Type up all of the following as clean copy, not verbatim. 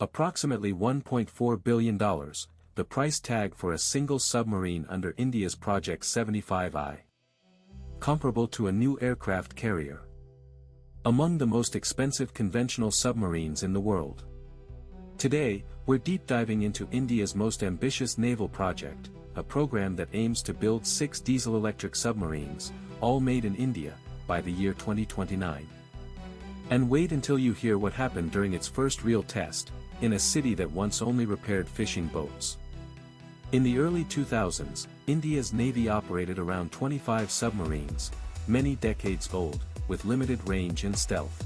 Approximately $1.4 billion, the price tag for a single submarine under India's Project 75I. Comparable to a new aircraft carrier. Among the most expensive conventional submarines in the world. Today, we're deep diving into India's most ambitious naval project, a program that aims to build 6 diesel-electric submarines, all made in India, by the year 2029. And wait until you hear what happened during its first real test, in a city that once only repaired fishing boats. In the early 2000s, India's Navy operated around 25 submarines, many decades old, with limited range and stealth.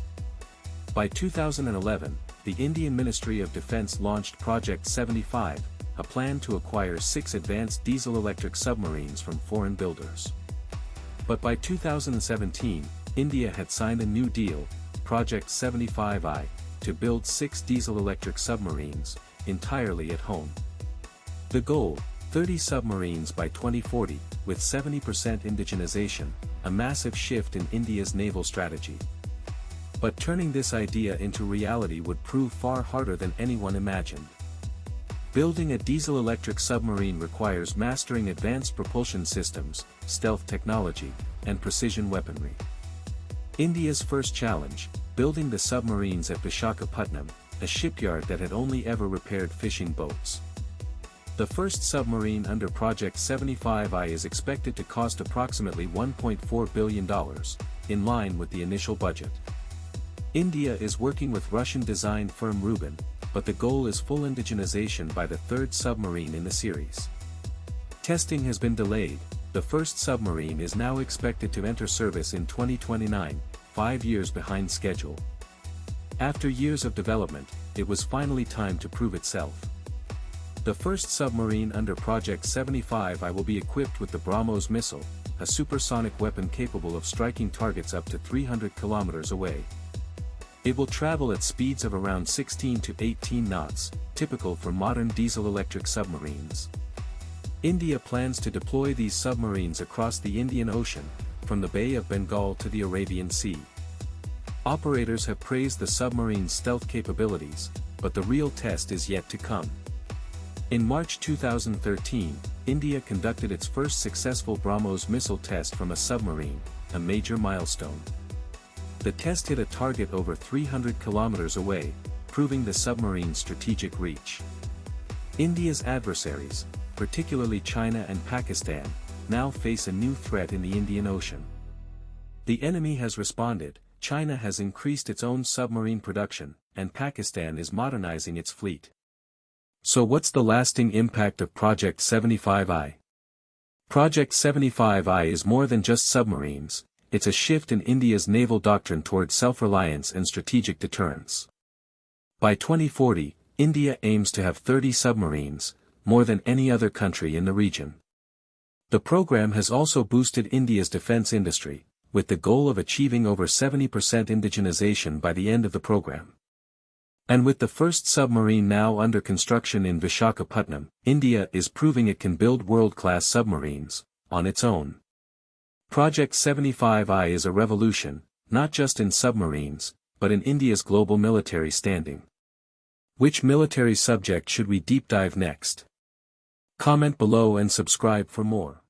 By 2011, the Indian Ministry of Defence launched Project 75, a plan to acquire 6 advanced diesel-electric submarines from foreign builders. But by 2017, India had signed a new deal, Project 75I, to build 6 diesel-electric submarines, entirely at home. The goal, 30 submarines by 2040, with 70% indigenization, a massive shift in India's naval strategy. But turning this idea into reality would prove far harder than anyone imagined. Building a diesel-electric submarine requires mastering advanced propulsion systems, stealth technology, and precision weaponry. India's first challenge, building the submarines at Visakhapatnam, a shipyard that had only ever repaired fishing boats. The first submarine under Project 75I is expected to cost approximately $1.4 billion, in line with the initial budget. India is working with Russian-designed firm Rubin, but the goal is full indigenization by the 3rd submarine in the series. Testing has been delayed, the first submarine is now expected to enter service in 2029, 5 years behind schedule. After years of development, it was finally time to prove itself. The first submarine under Project 75I will be equipped with the BrahMos missile, a supersonic weapon capable of striking targets up to 300 kilometers away. It will travel at speeds of around 16 to 18 knots, typical for modern diesel-electric submarines. India plans to deploy these submarines across the Indian Ocean, from the Bay of Bengal to the Arabian Sea. Operators have praised the submarine's stealth capabilities, but the real test is yet to come. In March 2013, India conducted its first successful BrahMos missile test from a submarine, a major milestone. The test hit a target over 300 kilometers away, proving the submarine's strategic reach. India's adversaries, particularly China and Pakistan, now face a new threat in the Indian Ocean. The enemy has responded, China has increased its own submarine production, and Pakistan is modernizing its fleet. So what's the lasting impact of Project 75I? Project 75I is more than just submarines, it's a shift in India's naval doctrine towards self-reliance and strategic deterrence. By 2040, India aims to have 30 submarines, more than any other country in the region. The program has also boosted India's defense industry, with the goal of achieving over 70% indigenization by the end of the program. And with the first submarine now under construction in Visakhapatnam, India is proving it can build world-class submarines, on its own. Project 75I is a revolution, not just in submarines, but in India's global military standing. Which military subject should we deep dive next? Comment below and subscribe for more.